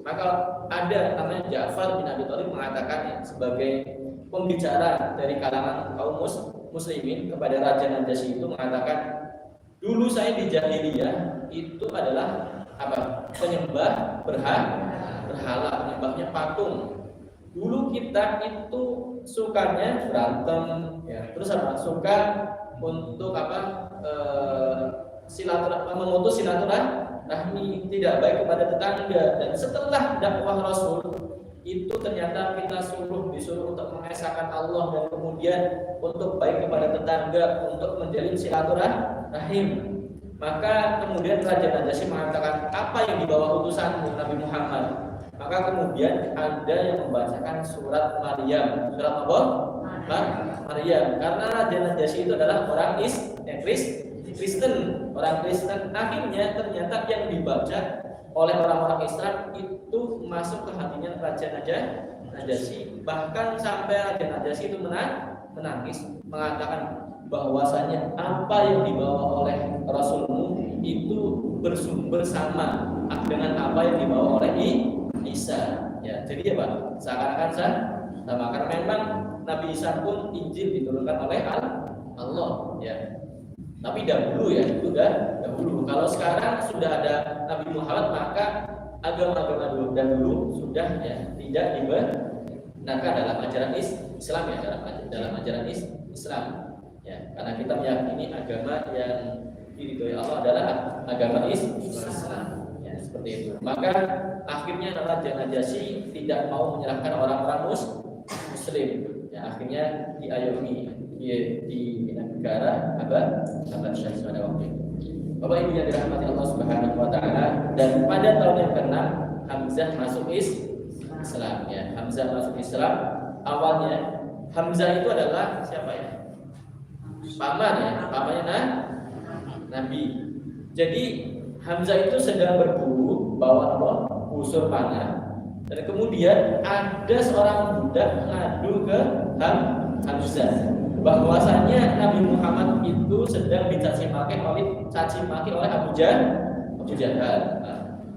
Maka ada namanya Ja'far bin Abi Thalib mengatakan sebagai pembicara dari kalangan kaum muslimin kepada Raja Najasyi itu mengatakan, dulu saya di jahiliyah itu adalah apa? Penyembah berhala, penyembahnya patung. Dulu kita itu sukanya berantem, ya. Terus apa? Suka untuk apa? Memutus silaturahmi, tidak baik kepada tetangga. Dan setelah dakwah Rasul itu ternyata kita disuruh untuk mengesahkan Allah dan kemudian untuk baik kepada tetangga, untuk menjalin silaturahim. Maka kemudian Raja Najasyi mengatakan, apa yang dibawa utusan Nabi Muhammad? Maka kemudian ada yang membacakan surat Maryam. Surat apa? Maryam. Karena Raja Najasyi itu adalah orang Kristen, orang Kristen. Akhirnya ternyata yang dibaca oleh orang-orang Islam itu masuk ke hatinya Raja Najasyi. Bahkan sampai Raja Najasyi itu menangis, mengatakan bahwasanya apa yang dibawa oleh Rasulmu itu bersumber sama dengan apa yang dibawa oleh Isa. Ya, jadi apa? Seakan-akan sama, karena memang Nabi Isa pun Injil diturunkan oleh Allah. Ya. Tapi dahulu ya, itu dahulu. Kalau sekarang sudah ada Nabi Muhammad, maka agama-agama dahulu sudah ya tidak dibenarkan dalam ajaran Islam ya, dalam ajaran Islam. Ya, karena kita meyakini agama yang diridhoi Allah adalah agama Islam. Ya, seperti itu. Maka akhirnya Raja Najasyi tidak mau menyerahkan orang-orang Muslim. Ya, akhirnya diayomi di negara Habasyah pada waktu itu. Bapak Ibu yang dirahmati Allah Subhanahu wa taala, dan pada tahun yang ke-6 Hamzah masuk Islam ya. Hamzah masuk Islam. Awalnya Hamzah itu adalah siapa ya? Paman ya, pamannya Nabi. Jadi Hamzah itu sedang berburu bawa busur panah. Dan kemudian ada seorang budak mengadu ke Hamzah bahwasanya Nabi Muhammad itu sedang dicaci maki oleh Abu Jahal.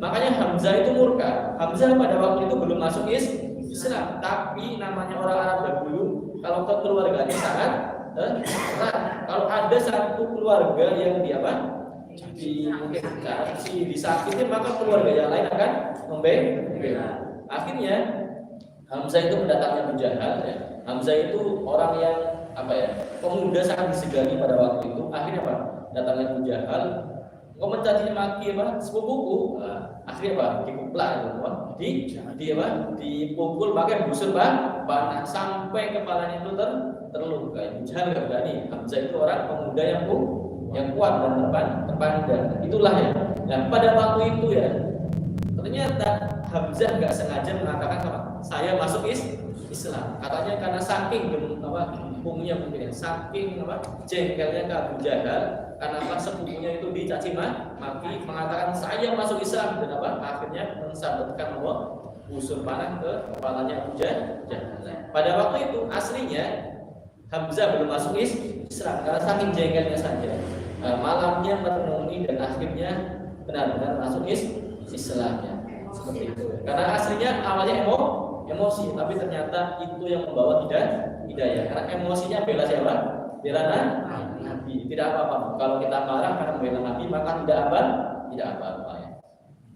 Makanya Hamzah itu murka. Hamzah pada waktu itu belum masuk Islam, tapi namanya orang Arab dahulu kalau ke keluarganya sangat kalau ada satu keluarga yang disakiti, maka keluarga yang lain akan membela. Akhirnya Hamzah itu mendatangi Abu Jahal. Ya. Hamzah itu orang yang pemuda sangat disegani pada waktu itu. Akhirnya datangnya Abu Jahal, kau mencaci maki sepupuku. Akhirnya dikuplak dipukul pakai busur panah sampai kepalanya itu terluka. Abu Jahal nggak berani. Hamzah itu orang pemuda yang kuat dan terpandang. Itulah ya. Nah pada waktu itu ya, ternyata Hamzah nggak sengaja mengatakan saya masuk Islam. Katanya karena saking punya mungkin saking jengkelnya ke Abu Jahal karena sepupunya itu dicaci maki, mengatakan saya masuk Islam, dan akhirnya mensabetkan busur panah ke kepalanya Abu Jahal. Pada waktu itu aslinya Hamzah belum masuk Islam karena saking jengkelnya saja. Malamnya merenungi dan akhirnya benar-benar masuk Islam ya. Seperti itu. Karena aslinya awalnya emosi, tapi ternyata itu yang membawa hidayah. Karena emosinya bela siapa? Bela Nabi. Tidak apa-apa. Kalau kita marah karena bela Nabi, maka tidak apa-apa ya.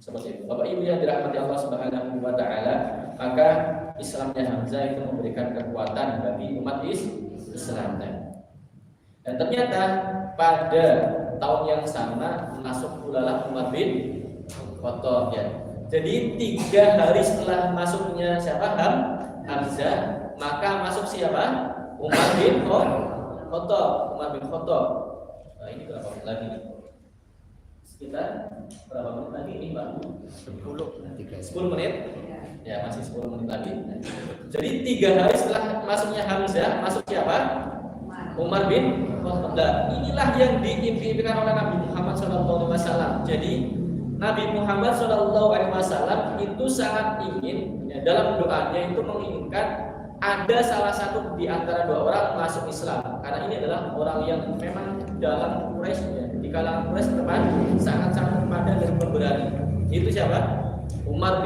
Seperti itu. Bapak Ibu yang dirahmati Allah Subhanahu wa taala, maka Islamnya Hamzah itu memberikan kekuatan bagi umat Islam. Dan ternyata pada tahun yang sama masuk pula Umar bin Khattab ya. Jadi 3 hari setelah masuknya siapa? Hamzah, maka masuk siapa? Umar bin Khattab. Nah, ini berapa menit lagi nih? Sekitar berapa menit lagi ini Pak? 10 menit. Ya, masih 10 menit lagi. Jadi 3 hari setelah masuknya Hamzah, masuk siapa? Umar bin Khattab. Nah, inilah yang diimpikan oleh Nabi Muhammad SAW. Jadi Nabi Muhammad SAW itu sangat ingin ya, dalam doanya itu menginginkan ada salah satu di antara 2 orang masuk Islam, karena ini adalah orang yang memang dalam Quraisy ya, di kalangan Quraisy sangat-sangat pandai dan pemberani. Itu siapa? Umar